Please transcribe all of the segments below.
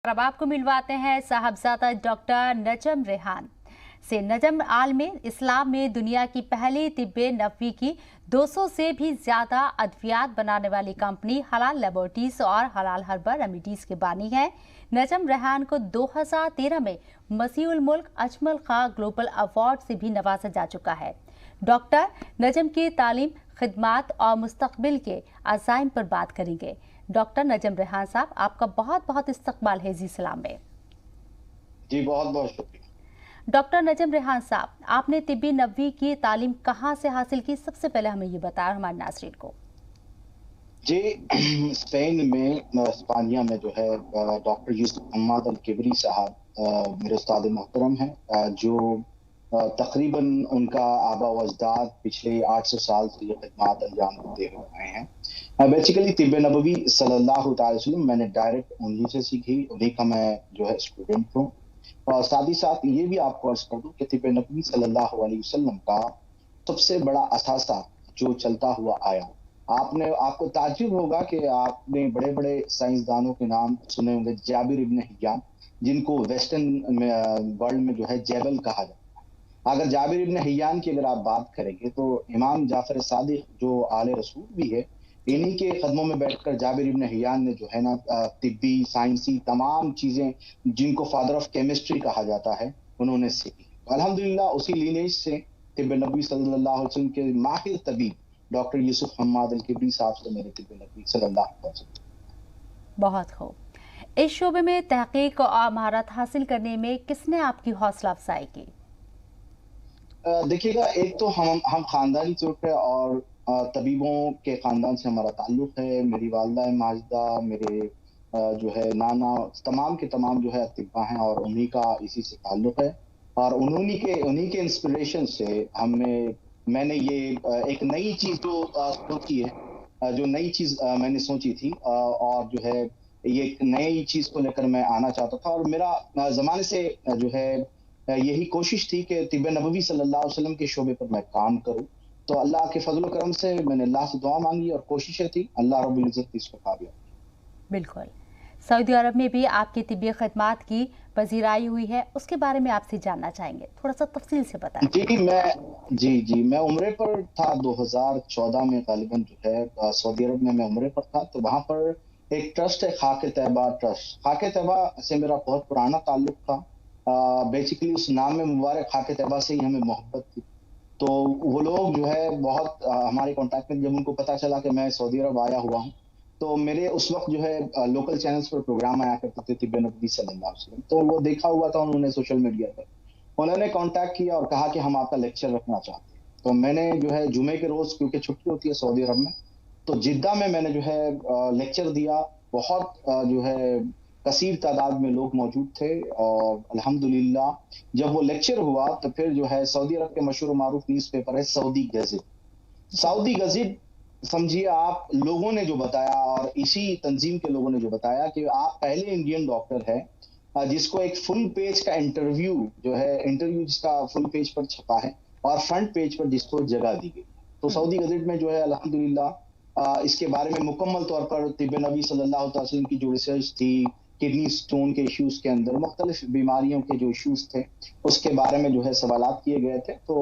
अब आपको मिलवाते हैं साहबजादा डॉक्टर नजम रेहान से। नजम आलम इस्लाम में दुनिया की पहली तिब्बे नबवी की 200 से भी ज्यादा अद्वियात बनाने वाली कंपनी हलाल लेबोरेटरीज और हलाल हर्बल रेमेडीज के बानी है। नजम रेहान को 2013 में मसीहुल मुल्क अजमल खां ग्लोबल अवार्ड से भी नवाजा जा चुका है। डॉक्टर नजम की तालीम, खिदमात और मुस्तकबिल के अज़ाइम पर बात करेंगे। डॉक्टर नजम रेहान साहब, आपका बहुत बहुत इस्तकबाल है जी सलाम में। जी बहुत बहुत शुक्रिया। डॉक्टर नजम रेहान साहब, आपने तिब्बी नबवी की तालीम कहाँ से हासिल की? सबसे पहले हमें ये बताया हमारे नाज़रीन को। जी स्पेन में स्पानिया में जो है डॉक्टर यूसुफ हम्माद अल किबरी साहब मेरे उस्ताद मोहतरम हैं, जो तकरीबन उनका आबा व अजदाद पिछले 800 साल से ये खिदमत अंजाम देते हुए आए हैं। बेसिकली तिब्ब नबवी सल्लल्लाहु अलैहि वसल्लम मैंने डायरेक्ट उन्हीं से सीखी, उन्हीं का मैं जो है स्टूडेंट हूँ। और साथ ही साथ ये भी आपको अर्ज कर दूं कि तिब्ब नबवी सल्लल्लाहु अलैहि वसल्लम का सबसे बड़ा असासा जो चलता हुआ आया, आपको ताज्जुब होगा कि आपने बड़े बड़े साइंसदानों के नाम सुने होंगे, जाबिर इब्न हियान, जिनको वेस्टर्न वर्ल्ड में जो है जेबल कहा जाता है। अगर जाबिर इब्न हियान की अगर आप बात करेंगे तो इमाम जाफर सादिक जो आले रसूल भी है, इन्हीं के कदमों में बैठकर जाबिर इब्न हियान ने जो है ना तिब्बी साइंसी तमाम चीजें, जिनको फादर ऑफ केमिस्ट्री कहा जाता है, उन्होंने सीखी। तो अल्हम्दुलिल्लाह उसी लीनेज से तिब्ब नबवी सल्लल्लाहु अलैहि वसल्लम के माहिर तबीब डॉक्टर यूसुफ हम्माद अल किबरी साहब से मेरे तिब्ब नबवी सल्लल्लाहु अलैहि वसल्लम। बहुत खूब। इस शोबे में तहकीक और महारत हासिल करने में किसने आपकी हौसला अफजाई की? देखिएगा, एक तो हम खानदानी तौर पे और तबीबों के खानदान से हमारा ताल्लुक है। मेरी वालदा माजिदा, मेरे जो है नाना, तमाम के तमाम जो है अतिब्बा हैं और उन्हीं का इसी से ताल्लुक है। और उन्हीं के इंस्पिरेशन से मैंने ये एक नई चीज जो सोची है, जो नई चीज मैंने सोची थी, और जो है ये एक नई चीज को लेकर मैं आना चाहता था। और मेरा जमाने से जो है यही कोशिश थी कि तिब्ब नबवी सल्लल्लाहु अलैहि वसल्लम के शोबे पर मैं काम करूं। तो अल्लाह के फजल करम से मैंने अल्लाह से दुआ मांगी और कोशिशें थी, अल्लाह रब्बुल इज्जत इसको कामयाब। बिल्कुल। सऊदी अरब में भी आपकी तिब्बी खिदमात की पजीराई हुई है, उसके बारे में आपसे जानना चाहेंगे, थोड़ा सा तफसील से बताएं। मैं उम्रे पर था 2014 में, गालिबन जो है सऊदी अरब में मैं उम्रे पर था। तो वहां पर एक ट्रस्ट है, खाके तैयबा ट्रस्ट। खाके तैयबा से मेरा बहुत पुराना ताल्लुक था। बेसिकली उस नाम में मुबारक खाके तैयबा से ही हमें मोहब्बत थी। तो वो लोग जो है बहुत हमारे कांटेक्ट में, जब उनको पता चला कि मैं सऊदी अरब आया हुआ हूँ, तो मेरे उस वक्त जो है लोकल चैनल्स पर प्रोग्राम आया करते थे तिब्ब नबवी सल्लल्लाहु अलैहि वसल्लम। तो वो देखा हुआ था उन्होंने सोशल मीडिया पर, उन्होंने कांटेक्ट किया और कहा कि हम आपका लेक्चर रखना चाहते हैं। तो मैंने जो है जुमे के रोज, क्योंकि छुट्टी होती है सऊदी अरब में, तो जिद्दा में मैंने जो है लेक्चर दिया। बहुत जो है कसीर तादाद में लोग मौजूद थे और अल्हम्दुलिल्लाह जब वो लेक्चर हुआ तो फिर जो है सऊदी अरब के मशहूर मारूफ न्यूज़पेपर है सऊदी गज़ेट। जी। सऊदी गज़ेट, समझिए आप, लोगों ने जो बताया और इसी तंजीम के लोगों ने जो बताया कि आप पहले इंडियन डॉक्टर हैं जिसको एक फुल पेज का इंटरव्यू जिसका फुल पेज पर छपा है और फ्रंट पेज पर जिसको जगह दी गई। तो सऊदी गज़ेट में जो है अल्हम्दुलिल्लाह इसके बारे में मुकम्मल तौर पर तिब्ब नबी सल्लल्लाहु अलैहि वसल्लम की जो रिसर्च थी, किडनी स्टोन के इश्यूज के अंदर मुख्तलिफ बीमारियों के जो इश्यूज थे, उसके बारे में जो है सवालात किए गए थे। तो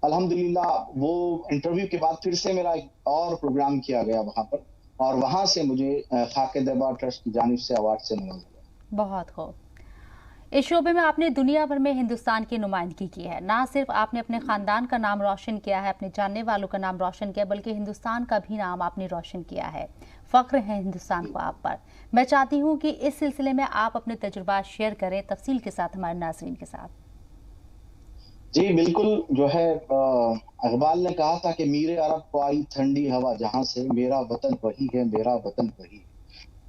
अल्हम्दुलिल्लाह वो इंटरव्यू के बाद फिर से मेरा एक और प्रोग्राम किया गया वहां पर, और वहां से मुझे खाके तैयबा ट्रस्ट की जानिब से अवार्ड से नवाजा गया। बहुत खूब। इस शोबे में आपने दुनिया भर में हिंदुस्तान की नुमाइंदगी की है। ना सिर्फ आपने अपने खानदान का नाम रोशन किया है, अपने जानने वालों का नाम रोशन किया, बल्कि हिंदुस्तान का भी नाम आपने रोशन किया है। फख्र है हिंदुस्तान को आप पर। मैं चाहती हूँ कि इस सिलसिले में आप अपने तजुर्बा शेयर करें तफसील के साथ हमारे नाज़रीन के साथ। जी बिल्कुल, जो है इकबाल ने कहा था कि मीरे अरब को आई ठंडी हवा जहां से, मेरा वतन वही है, मेरा वतन वही है।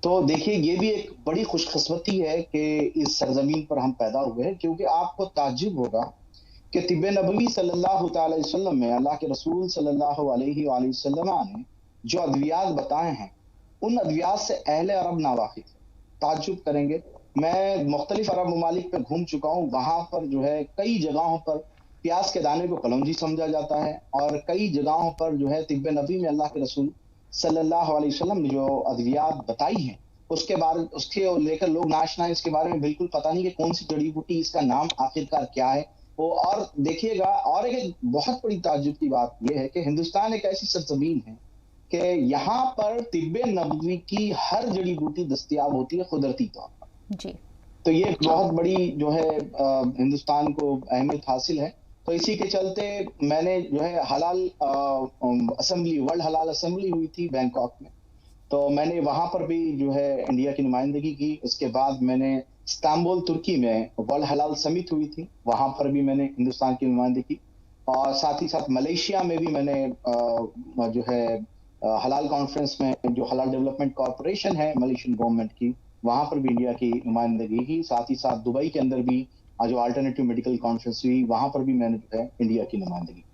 तो देखिए, ये भी एक बड़ी खुशकिस्मती है कि इस सरजमीन पर हम पैदा हुए हैं, क्योंकि आपको ताज्जुब होगा कि तिब्ब नबवी सल्लल्लाहु अलैहि वसल्लम में अल्लाह के रसूल सल्लल्लाहु अलैहि वसल्लम ने जो अद्वियात बताए हैं, उन अद्वियात से अहले अरब नावाकिफ है। ताज्जुब करेंगे, मैं मुख्तलिफ अरब ममालिक पे घूम चुका हूँ, वहां पर जो है कई जगहों पर प्याज के दाने को कलौंजी समझा जाता है, और कई जगहों पर जो है तिब्ब नबी में अल्लाह के रसूल सल्लल्लाहु अलैहि वसल्लम ने जो अद्वियात बताई हैं, उसके बारे उसके लेकर लोग नाशना है, इसके बारे में बिल्कुल पता नहीं कि कौन सी जड़ी बूटी, इसका नाम आखिरकार क्या है। वो और देखिएगा, और एक बहुत बड़ी ताज्जुब की बात यह है कि हिंदुस्तान एक ऐसी सरजमीन है कि यहाँ पर तिब्बे नबवी की हर जड़ी बूटी दस्तयाब होती है कुदरती तौर पर। जी। तो ये बहुत बड़ी जो है हिंदुस्तान को अहमियत हासिल है। तो इसी के चलते मैंने जो है हलाल असेंबली, वर्ल्ड हलाल असेंबली हुई थी बैंकॉक में, तो मैंने वहां पर भी जो है इंडिया की नुमाइंदगी की। उसके बाद मैंने इस्तांबुल तुर्की में वर्ल्ड हलाल समिट हुई थी, वहां पर भी मैंने हिंदुस्तान की नुमाइंदगी की। और साथ ही साथ मलेशिया में भी मैंने जो है हलाल कॉन्फ्रेंस में, जो हलाल डेवलपमेंट कॉरपोरेशन है मलेशियन गवर्नमेंट की, वहां पर भी इंडिया की नुमाइंदगी की। साथ ही साथ दुबई के अंदर भी जो अल्टरनेटिव मेडिकल कॉन्फ्रेंस हुई, वहां पर भी मैंने जो है इंडिया की नुमाइंदगी।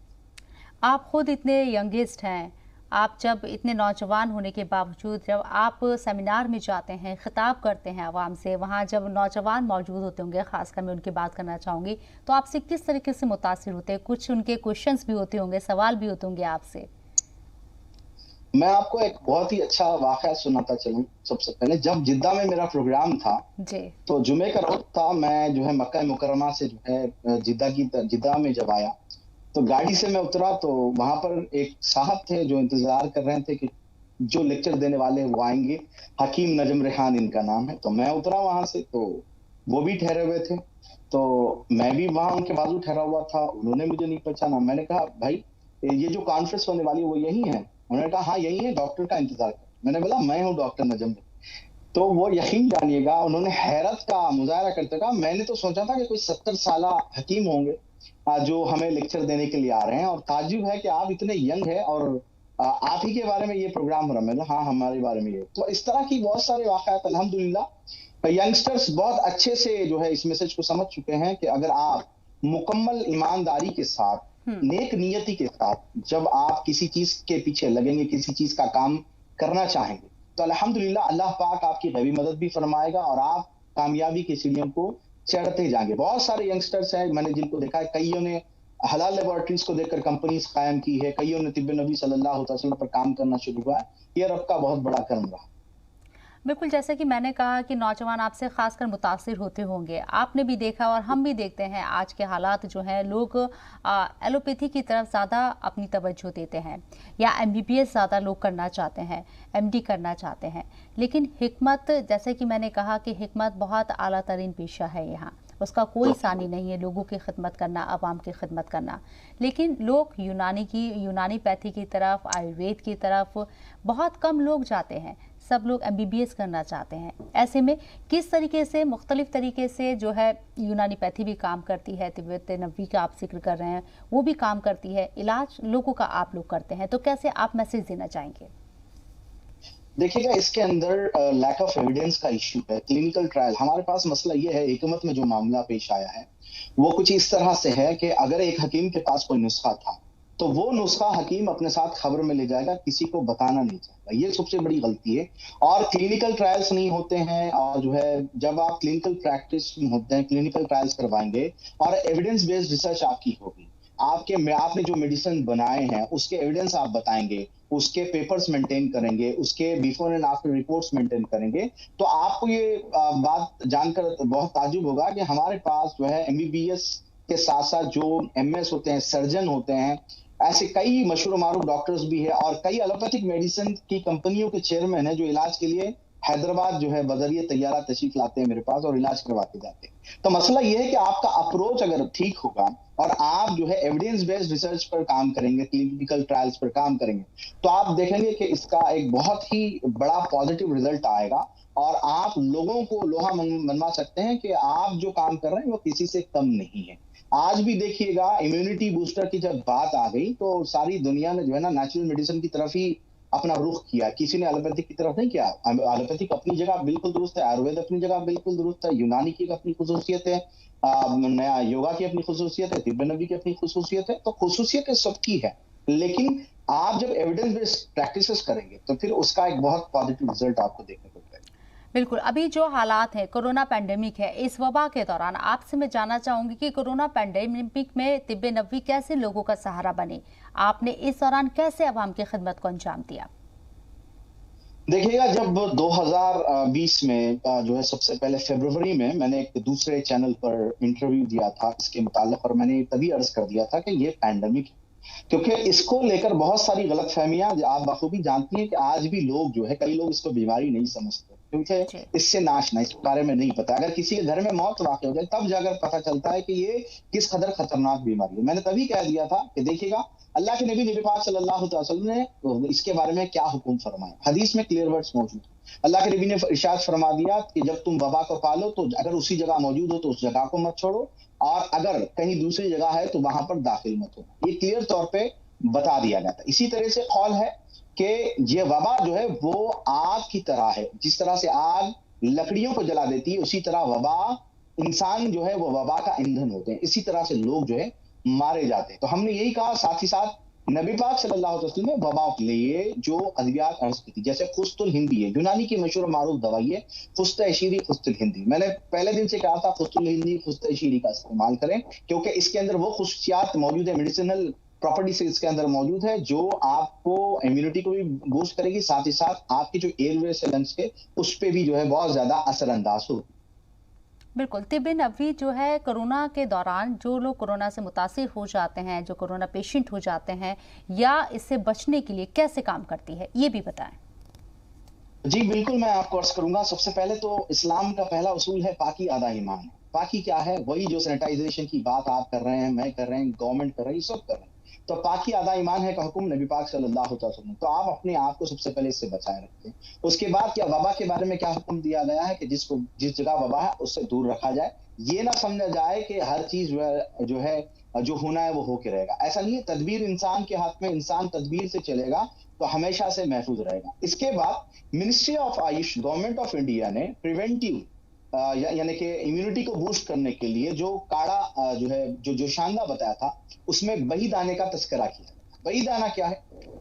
आप खुद इतने यंगेस्ट हैं, आप जब इतने नौजवान होने के बावजूद जब आप सेमिनार में जाते हैं, खिताब करते हैं आवाम से, वहाँ जब नौजवान मौजूद होते होंगे, खासकर मैं उनकी बात करना चाहूँगी, तो आपसे किस तरीके से मुतासिर होते हैं? कुछ उनके क्वेश्चंस भी होते होंगे, सवाल भी होते होंगे आपसे। मैं आपको एक बहुत ही अच्छा वाकया सुनाता चलूं। सबसे पहले जब जिद्दा में मेरा प्रोग्राम था, जी। तो जुमे का रोज था, मैं जो है मक्का मुकर्रमा से जो है जिद्दा में जब आया, तो गाड़ी से मैं उतरा, तो वहां पर एक साहब थे जो इंतजार कर रहे थे कि जो लेक्चर देने वाले वो आएंगे। हकीम नजम रेहान इनका नाम है। तो मैं उतरा वहां से, तो वो भी ठहरे हुए थे, तो मैं भी वहां उनके बाजू ठहरा हुआ था। उन्होंने मुझे नहीं पहचाना। मैंने कहा, भाई ये जो कॉन्फ्रेंस होने वाली है वो यही है? उन्होंने कहा, हाँ यही है, डॉक्टर का इंतजार कर। मैंने बोला, मैं हूँ डॉक्टर नजम। तो वो यकीन जानिएगा, उन्होंने हैरत का मुजाहरा करते कहा, मैंने तो सोचा था कि कोई 70 साल हकीम होंगे जो हमें लेक्चर देने के लिए आ रहे हैं, और ताज्जुब है कि आप इतने यंग है और आप ही के बारे में ये प्रोग्राम हो रहा है। हाँ, हमारे बारे में ये। तो इस तरह की बहुत सारे वाकयात अल्हम्दुलिल्लाह यंगस्टर्स बहुत अच्छे से जो है इस मैसेज को समझ चुके हैं कि अगर आप मुकम्मल ईमानदारी के साथ, नेक नियति के साथ जब आप किसी चीज के पीछे लगेंगे, किसी चीज का काम करना चाहेंगे, तो अल्हम्दुलिल्लाह अल्लाह पाक आपकी गैबी मदद भी फरमाएगा और आप कामयाबी की सीढ़ियों को चढ़ते जाएंगे। बहुत सारे यंगस्टर्स हैं मैंने जिनको देखा है, कईयों ने हलाल लेबोरेटरीज को देखकर कंपनीज कायम की है, कईयों ने तिब्बे नबी सल्लल्लाहु अलैहि वसल्लम पर काम करना शुरू हुआ है। ये रब का बहुत बड़ा करम रहा। बिल्कुल, जैसे कि मैंने कहा कि नौजवान आपसे खासकर मुतासिर होते होंगे, आपने भी देखा और हम भी देखते हैं आज के हालात जो हैं, लोग एलोपैथी की तरफ ज़्यादा अपनी तवज्जो देते हैं या एमबीबीएस ज़्यादा लोग करना चाहते हैं, एमडी करना चाहते हैं। लेकिन हिकमत, जैसे कि मैंने कहा कि हिकमत बहुत आला तरीन पेशा है, यहाँ उसका कोई सानी नहीं है, लोगों की खिदमत करना, आवाम की खिदमत करना। लेकिन लोग यूनानी पैथी की तरफ, आयुर्वेद की तरफ बहुत कम लोग जाते हैं, सब लोग एमबीबीएस करना चाहते हैं। ऐसे में किस तरीके से, मुख्तलिफ तरीके से जो है यूनानी पैथी भी काम करती है, तिब्बत नबवी का आप जिक्र कर रहे हैं, वो भी काम करती है, इलाज लोगों का आप लोग करते हैं, तो कैसे आप मैसेज देना चाहेंगे? देखिएगा, इसके अंदर लैक ऑफ एविडेंस का इश्यू है। क्लिनिकल ट्रायल, हमारे पास मसला ये है, हिकमत में जो मामला पेश आया है वो कुछ इस तरह से है कि अगर एक हकीम के पास कोई नुस्खा था, तो वो नुस्खा हकीम अपने साथ खबर में ले जाएगा, किसी को बताना नहीं चाहता। ये सबसे बड़ी गलती है। और क्लिनिकल ट्रायल्स नहीं होते हैं, और जो है जब आप क्लिनिकल प्रैक्टिस होते हैं, क्लिनिकल ट्रायल्स करवाएंगे और एविडेंस बेस्ड रिसर्च आपकी होगी, आपने जो मेडिसिन बनाए हैं उसके एविडेंस आप बताएंगे, उसके पेपर्स मेंटेन करेंगे, उसके before and after reports maintain करेंगे, तो आपको ये बात जानकर बहुत ताज्जुब होगा कि हमारे पास जो है एमबीबीएस के साथ साथ जो एमएस होते हैं, सर्जन होते हैं, ऐसे कई मशहूर मारूफ डॉक्टर्स भी है, और कई एलोपैथिक मेडिसिन की कंपनियों के चेयरमैन है जो इलाज के लिए हैदराबाद जो है बजरिए तैयारा तशरीफ लाते हैं मेरे पास और इलाज करवाते जाते हैं। तो मसला ये है कि आपका अप्रोच अगर ठीक होगा और आप जो है एविडेंस बेस्ड रिसर्च पर काम करेंगे, क्लिनिकल ट्रायल्स पर काम करेंगे, तो आप देखेंगे कि इसका एक बहुत ही बड़ा पॉजिटिव रिजल्ट आएगा और आप लोगों को लोहा मनवा सकते हैं कि आप जो काम कर रहे हैं वो किसी से कम नहीं है। आज भी देखिएगा, इम्यूनिटी बूस्टर की जब बात आ गई तो सारी दुनिया ने जो है ना नेचुरल मेडिसिन की तरफ ही अपना रुख किया, किसी ने एलोपैथिक की तरफ नहीं किया। एलोपैथिक अपनी जगह बिल्कुल दुरुस्त है, आयुर्वेद अपनी जगह बिल्कुल दुरुस्त है, यूनानी की अपनी खुसूसियत है, नया योगा की अपनी खुसूसियत है, तिब्बत नबी की अपनी खुसूसियत है। तो खुसूसियत सबकी है, लेकिन आप जब एविडेंस बेस्ड प्रैक्टिसेस करेंगे तो फिर उसका एक बहुत पॉजिटिव रिजल्ट आपको देखने को मिलेगा। बिल्कुल, अभी जो हालात हैं, कोरोना पैंडेमिक है, इस वबा के दौरान आपसे मैं जानना चाहूँगी कि कोरोना पैंडेमिक में तिब्बे नबवी कैसे लोगों का सहारा बने? आपने इस दौरान कैसे अवाम की खिदमत को अंजाम दिया? देखिएगा, जब 2020 में जो है सबसे पहले फरवरी में मैंने एक दूसरे चैनल पर इंटरव्यू दिया था इसके मुताल्लिक, और मैंने तभी अर्ज कर दिया था कि ये पैंडेमिक है। क्योंकि इसको लेकर बहुत सारी गलतफहमियां आप बखूबी जानती हैं कि आज भी लोग जो है, कई लोग इसको बीमारी नहीं समझते क्योंकि जी। इससे नाश ना इस बारे में नहीं पता। अगर किसी के घर में मौत वाक़ हो जाए तब जाकर पता चलता है कि ये किस कदर खतरनाक बीमारी है। मैंने तभी कह दिया था कि देखिएगा, अल्लाह के नबी पाक सल्लल्लाहु अलैहि वसल्लम ने इसके बारे में क्या हुक्म फरमाया, हदीस में क्लियर वर्ड्स मौजूद है। अल्लाह के नबी ने इरशाद फरमा दिया कि जब तुम वबा को पालो तो अगर उसी जगह मौजूद हो तो उस जगह को मत छोड़ो, और अगर कहीं दूसरी जगह है तो वहां पर दाखिल मत हो। ये क्लियर तौर पे बता दिया गया था। इसी तरह से कौल है कि ये वबा जो है वो आग की तरह है। जिस तरह से आग लकड़ियों को जला देती है, उसी तरह वबा इंसान जो है वो वबा का ईंधन होते हैं। इसी तरह से लोग जो है मारे जाते हैं। तो हमने यही कहा, साथ ही साथ नबी पाक सल्लल्लाहु अलैहि वसल्लम ने वबा के लिए जो अद्वियात अर्ज की थी, जैसे खुस्तुल हिंदी है, यूनानी की मशहूर मारूफ दवाई है खुस्त शीरी खुस्तुल हिंदी। मैंने पहले दिन से कहा था खुस्तुल हिंदी खुस्त शीरी का इस्तेमाल करें, क्योंकि इसके अंदर वो खुशियात मौजूद है, मेडिसिनल प्रॉपर्टी से इसके अंदर मौजूद है, जो आपको इम्यूनिटी को भी बूस्ट करेगी, साथ ही साथ आपके जो एयरवे से लंग्स के उस पर भी जो है बहुत ज्यादा असरअंदाज हो। बिल्कुल, तिब्बे नबवी जो है कोरोना के दौरान जो लोग कोरोना से मुतासिर हो जाते हैं, जो कोरोना पेशेंट हो जाते हैं, या इससे बचने के लिए कैसे काम करती है, ये भी बताएं। जी बिल्कुल, मैं आपको अर्ज करूंगा। सबसे पहले तो इस्लाम का पहला उसूल है पाकी आधा ईमान है। पाकी क्या है? वही जो सैनिटाइजेशन की बात आप कर रहे हैं, मैं कर रहे हैं, गवर्नमेंट कर रही है, सब कर रहे हैं। तो पाकी आधा ईमान है का हुक्म नबी पाक सल्लल्लाहु अलैहि वसल्लम। तो आप अपने आप को सबसे पहले इससे बचाए रखें। उसके बाद क्या वबा के बारे में क्या हुक्म दिया गया है कि जिस जगह वबा है उससे दूर रखा जाए। ये ना समझा जाए कि हर चीज जो होना है वो होके रहेगा। ऐसा नहीं है, तदबीर इंसान के हाथ में, इंसान तदबीर से चलेगा तो हमेशा से महफूज रहेगा। इसके बाद ministry of Ayush, government of India ने प्रिवेंटिव यानी कि इम्यूनिटी को बूस्ट करने के लिए जो काढ़ा जो है जो जोशांदा बताया था, उसमें बही दाने का तस्करा किया। बही दाना क्या है?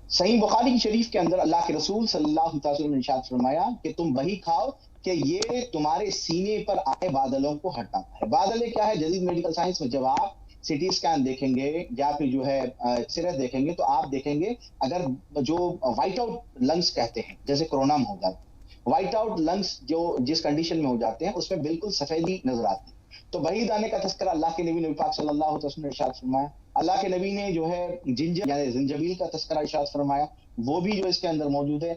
सही बुखारी की शरीफ के अंदर अल्लाह के रसूल सल्लल्लाहु अलैहि वसल्लम ने इरशाद फरमाया कि तुम बही खाओ कि ये तुम्हारे सीने पर आए बादलों को हटाता है। बादल क्या है? जदीद मेडिकल साइंस में जब आप सिटी स्कैन देखेंगे या फिर जो है एक्सरे देखेंगे तो आप देखेंगे, अगर जो व्हाइट आउट लंग्स कहते हैं, जैसे कोरोना में हो जाता है, व्हाइट आउट लंग्स जो जिस कंडीशन में हो जाते हैं उसमें बिल्कुल सफेदी नजर आती है। तो वही दाने का तस्करा अल्लाह के नबी पाक सल्लल्लाहु अलैहि वसल्लम ने इरशाद फरमाया। अल्लाह के नबी ने जो है जिंजर यानी जिंजबील का तस्करा इरशाद फरमाया, वो भी जो इसके अंदर मौजूद है।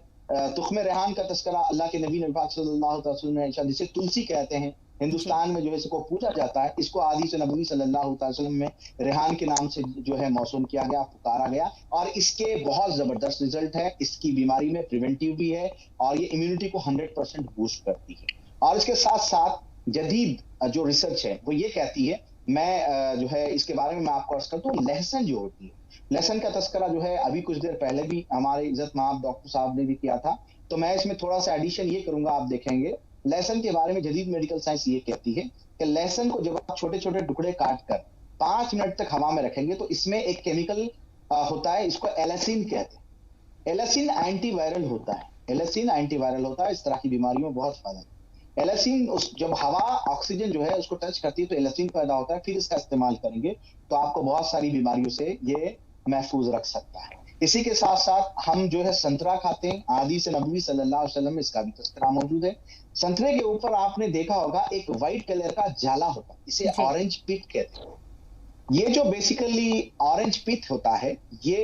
तुख्मे रेहान का तस्करा अल्लाह के नबी पाक सल्लल्लाहु अलैहि वसल्लम ने इरशाद, जिसे तुलसी कहते हैं, हिंदुस्तान में जो है इसको पूजा जाता है, इसको आदि से नबी सल्लल्लाहु अलैहि वसल्लम में रेहान के नाम से जो है मौसूम किया गया, पुकारा गया, और इसके बहुत जबरदस्त रिजल्ट है। इसकी बीमारी में प्रिवेंटिव भी है और ये इम्यूनिटी को 100% बूस्ट करती है। और इसके साथ साथ जदीद जो रिसर्च है वो ये कहती है, मैं जो है इसके बारे में मैं आपको अर्ज करता हूँ, लहसुन जो होती है, लहसुन का तस्करा जो है अभी कुछ देर पहले भी हमारे इज्जत माब डॉक्टर साहब ने भी किया था, तो मैं इसमें थोड़ा सा एडिशन ये करूंगा। आप देखेंगे लहसुन के बारे में जदीद मेडिकल साइंस ये कहती है कि लहसुन को जब आप छोटे छोटे टुकड़े काट कर 5 मिनट तक हवा में रखेंगे तो इसमें एक केमिकल होता है, इसको एलासिन कहते हैं। एलासिन एंटीवायरल होता है, एलासिन एंटीवायरल होता है, इस तरह की बीमारियों में बहुत फायदा है। एलासिन जब हवा ऑक्सीजन जो है उसको टच करती है तो एलासिन पैदा होता है, फिर इसका इस्तेमाल करेंगे तो आपको बहुत सारी बीमारियों से ये महफूज रख सकता है। इसी के साथ साथ हम जो है संतरा खाते हैं, आदि से नबी सल्लल्लाहु अलैहि वसल्लम में इसका भी तस्करा मौजूद है। संतरे के ऊपर आपने देखा होगा एक व्हाइट कलर का जाला होता है, इसे ऑरेंज पिट कहते हैं। ये जो बेसिकली ऑरेंज पिट होता है ये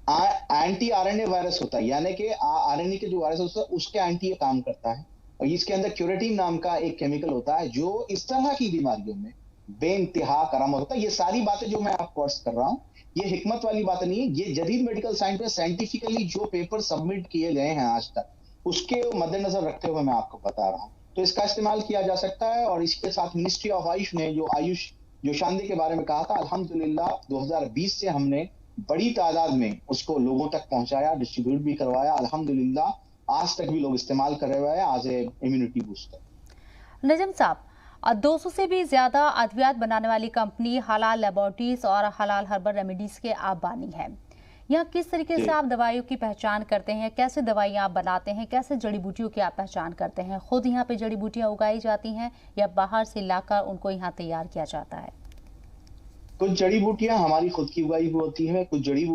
एंटी आरएनए वायरस होता है, यानी कि आरएनए के जो वायरस होता है उसके एंटी ये काम करता है। और इसके अंदर क्यूरेटिन नाम का एक केमिकल होता है जो इस तरह की बीमारियों में बेइंतहा करामत होता है। ये सारी बातें जो मैं आपको अर्ज कर रहा हूं ये हिकमत वाली बात नहीं है, ये जदीद मेडिकल साइंस में साइंटिफिकली जो पेपर सबमिट किए गए हैं आज तक उसके मद्देनजर रखते हुए मैं आपको बता रहा हूं। तो इसका इस्तेमाल किया जा सकता है। और इसके साथ मिनिस्ट्री ऑफ आयुष ने जो आयुष जो शांति के बारे में कहा था, अल्हम्दुलिल्लाह 2020 से हमने बड़ी तादाद में उसको लोगों तक पहुंचाया, डिस्ट्रीब्यूट भी करवाया। अल्हम्दुलिल्लाह आज तक भी लोग इस्तेमाल कर रहे हैं एज ए इम्यूनिटी बूस्टर। नजम साहब, 200 से भी ज्यादा अद्वियात बनाने वाली कंपनी हलाल लेबोरेटरीज और हलाल हर्बल रेमेडीज के आप बानी हैं। यहाँ किस तरीके से आप दवाइयों की पहचान करते हैं, कैसे दवाइयाँ आप बनाते हैं, कैसे जड़ी बूटियों की आप पहचान करते हैं? खुद यहाँ पे जड़ी बूटियाँ उगाई जाती हैं या बाहर से लाकर उनको यहाँ तैयार किया जाता है? कुछ जड़ी बूटियां हमारी खुद की उगाई हुई होती है, कुछ जड़ी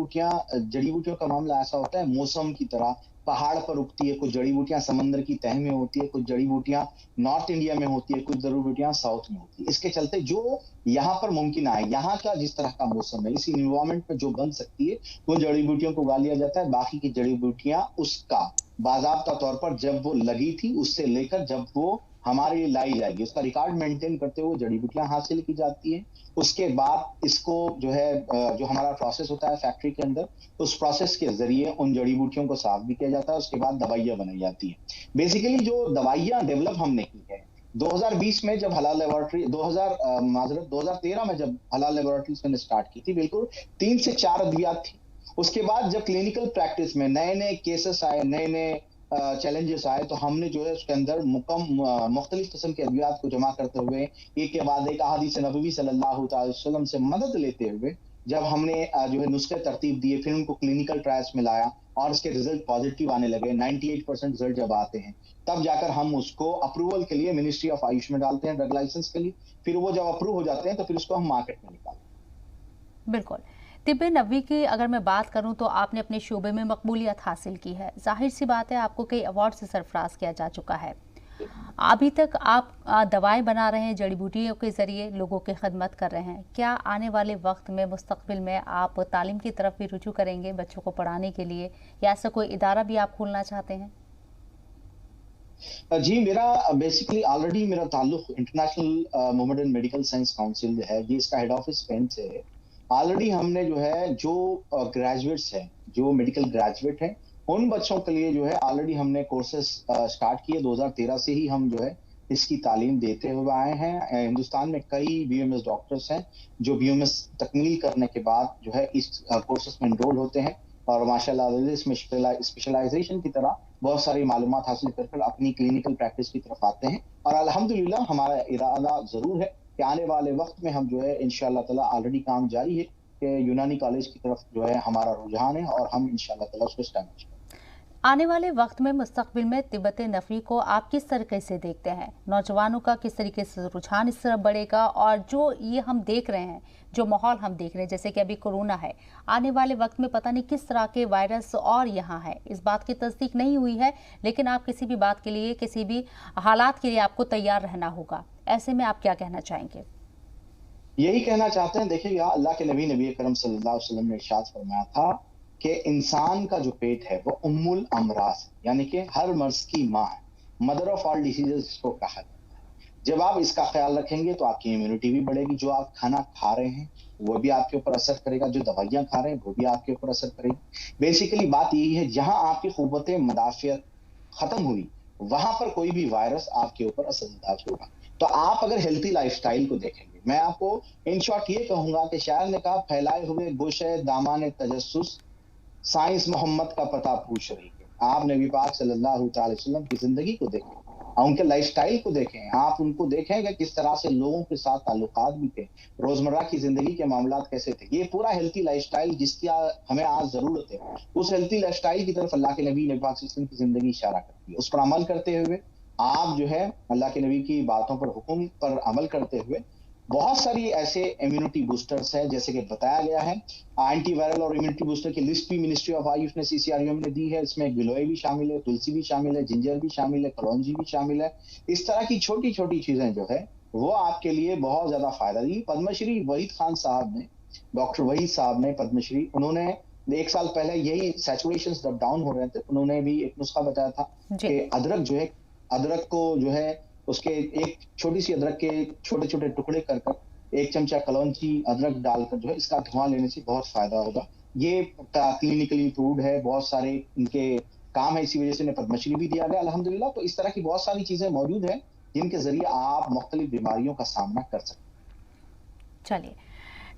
बूटियों का मामला ऐसा होता है मौसम की तरह पहाड़ पर उगती है, कुछ जड़ी बूटियां समंदर की तह में होती है, कुछ जड़ी बूटियां नॉर्थ इंडिया में होती है, कुछ जड़ी बूटियां साउथ में होती है। इसके चलते जो यहाँ पर मुमकिन है, यहाँ का जिस तरह का मौसम है, इसी इन्वायरमेंट में जो बन सकती है वो जड़ी बूटियों को उगा लिया जाता है। बाकी की जड़ी बूटियां उसका बाजाबता तौर पर जब वो लगी थी उससे लेकर जब वो हमारे लिए लाई जाएगी, उसका रिकॉर्ड मेंटेन करते हुए जड़ी बूटियां हासिल की जाती है। उसके बाद इसको जो है जो हमारा प्रोसेस होता है फैक्ट्री के अंदर, उस प्रोसेस के जरिए उन जड़ी बूटियों को साफ भी किया जाता है। उसके बाद दवाइयां बनाई जाती है। बेसिकली जो दवाइयां डेवलप हमने की है 2020 में जब हलाल लेबोरेटरी 2013 में जब हलाल लेबोरेटरीज मैंने स्टार्ट की थी, बिल्कुल 3 से 4 अद्वियात थी। उसके बाद जब क्लिनिकल प्रैक्टिस में नए नए केसेस आए, नए नए चैलेंजेस आए, तो हमने जो है उसके अंदर मुख्तलिफ किस्म के अद्वियात को जमा करते हुए एक के बाद एक अहादीस नबवी सल्लल्लाहु अलैहि वसल्लम से मदद लेते हुए जब हमने जो है नुस्खे तरतीब दिए, फिर उनको क्लिनिकल ट्रायल्स में लाया और इसके रिजल्ट पॉजिटिव आने लगे, 98% रिजल्ट जब आते हैं तब जाकर हम उसको अप्रूवल के लिए मिनिस्ट्री ऑफ आयुष में डालते हैं, ड्रग लाइसेंस के लिए। फिर वो जब अप्रूव हो जाते हैं तो फिर उसको हम मार्केट में निकालते हैं। बिल्कुल। तिब्बे नबवी की अगर मैं बात करूं तो आपने अपने शोबे में मकबूलियत हासिल की है। जाहिर सी बात है आपको कई अवार्ड से सरफराज किया जा चुका है। अभी तक आप दवाएं बना रहे हैं, जड़ी बूटियों के ज़रिए लोगों की खिदमत कर रहे हैं। क्या आने वाले वक्त में मुस्तकबिल में आप तालीम की तरफ भी रुजू करेंगे बच्चों को पढ़ाने के लिए, या ऐसा कोई इदारा भी आप खोलना चाहते हैं? जी, मेरा बेसिकली ऑलरेडी मेरा ताल्लुक international Mohammedan medical science council है, ये इसका हेड ऑफिस स्पेन से है। ऑलरेडी हमने जो है जो ग्रेजुएट्स हैं, जो मेडिकल ग्रेजुएट हैं, उन बच्चों के लिए जो है ऑलरेडी हमने कोर्सेस स्टार्ट किए। 2013 से ही हम जो है इसकी तालीम देते हुए आए हैं। हिंदुस्तान में कई बीएमएस डॉक्टर्स हैं जो बीएमएस तकमील करने के बाद जो है इस कोर्सेस में एनरोल होते हैं और माशाल्लाह इसमें स्पेशलाइजेशन की तरह बहुत सारी मालूमात हासिल कर अपनी क्लिनिकल प्रैक्टिस की तरफ आते हैं। और अल्हम्दुलिल्लाह हमारा इरादा जरूर है कि आने वाले वक्त में हम जो है इंशाअल्लाह ताला ऑलरेडी काम जारी है कि यूनानी कॉलेज की तरफ जो है हमारा रुझान है और हम इंशाअल्लाह ताला उसको एस्टैब्लिश करेंगे। आने वाले वक्त में मुस्तकबिल में तिब्बत नफ़ी को आप किस तरीके से देखते हैं? नौजवानों का किस तरीके से रुझान इस तरफ बढ़ेगा? और जो ये हम देख रहे हैं, जो माहौल हम देख रहे हैं, जैसे कि अभी कोरोना है, आने वाले वक्त में पता नहीं किस तरह के वायरस और यहाँ है, इस बात की तस्दीक नहीं हुई है, लेकिन आप किसी भी बात के लिए, किसी भी हालात के लिए आपको तैयार रहना होगा। ऐसे में आप क्या कहना चाहेंगे? यही कहना चाहते हैं। देखिए अल्लाह के नबी अकरम सल्लल्लाहु अलैहि वसल्लम ने इरशाद फरमाया था कि इंसान का जो पेट है वो उम्मुल अमराज है, यानी कि हर मर्ज की माँ है, मदर ऑफ ऑल डिसीजेस इसको कहा जाता है। जब आप इसका ख्याल रखेंगे तो आपकी इम्यूनिटी भी बढ़ेगी। जो आप खाना खा रहे हैं वो भी आपके ऊपर असर करेगा, जो दवाइयां खा रहे हैं वो भी आपके ऊपर असर करेगी। बेसिकली बात यही है, जहां आपकी कुव्वत मदाफियत खत्म हुई वहां पर कोई भी वायरस आपके ऊपर असरअंदाज होगा। तो आप अगर हेल्थी लाइफस्टाइल को देखेंगे, मैं आपको इन शॉर्ट ये कहूंगा कि शायर ने कहा, फैलाए हुए गोशे दामाने तजस्सुस साइंस मोहम्मद का पता पूछ रही है। आप नबी पाक सल्लल्लाहु अलैहि वसल्लम की जिंदगी को देखें, उनके लाइफस्टाइल को देखें, आप उनको देखेंगे किस तरह से लोगों के साथ ताल्लुकात भी थे, रोजमर्रा की जिंदगी के मामलात कैसे थे। ये पूरा हेल्थी लाइफस्टाइल जिसकी हमें आज जरूरत है, उस हेल्थी लाइफस्टाइल की तरफ अल्लाह के नबी पाक सल्लल्लाहु अलैहि वसल्लम की जिंदगी इशारा करती है। उस पर अमल करते हुए आप जो है अल्लाह के नबी की बातों पर, हुक्म पर अमल करते हुए बहुत सारी ऐसे इम्यूनिटी बूस्टर्स हैं, जैसे कि बताया गया है। एंटीवायरल और इम्यूनिटी बूस्टर की लिस्ट भी मिनिस्ट्री ऑफ आयुष ने सीसीआरएम ने दी है। इसमें गिलोय भी शामिल है, तुलसी भी शामिल है, जिंजर भी शामिल है, कलौंजी भी शामिल है। इस तरह की छोटी छोटी चीजें जो है वो आपके लिए बहुत ज्यादा फायदा दी। पद्मश्री वहीद खान साहब ने, डॉक्टर वहीद साहब ने पद्मश्री, उन्होंने 1 साल पहले यही सैचुरेशन जब डाउन हो रहे थे, उन्होंने भी एक नुस्खा बताया था कि अदरक जो है, अदरक को जो है उसके एक छोटी सी अदरक के छोटे छोटे टुकड़े कर 1 चमचा कलौंजी अदरक डालकर जो है इसका धुआं लेने से बहुत फायदा होगा। ये क्लिनिकली प्रूव्ड है, बहुत सारे इनके काम है, इसी वजह से इन्हें पद्मश्री भी दिया गया अल्हम्दुलिल्लाह। तो इस तरह की बहुत सारी चीजें मौजूद हैं जिनके जरिए आप मुख्तलिफ बीमारियों का सामना कर सकते हैं। चलिए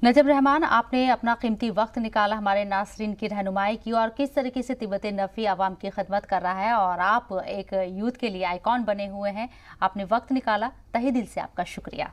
नजम रहमान, आपने अपना कीमती वक्त निकाला, हमारे नासरीन की रहनुमाई की और किस तरीके से तिब्बत नफ़ी आवाम की खिदमत कर रहा है और आप एक यूथ के लिए आइकॉन बने हुए हैं। आपने वक्त निकाला, तहे दिल से आपका शुक्रिया।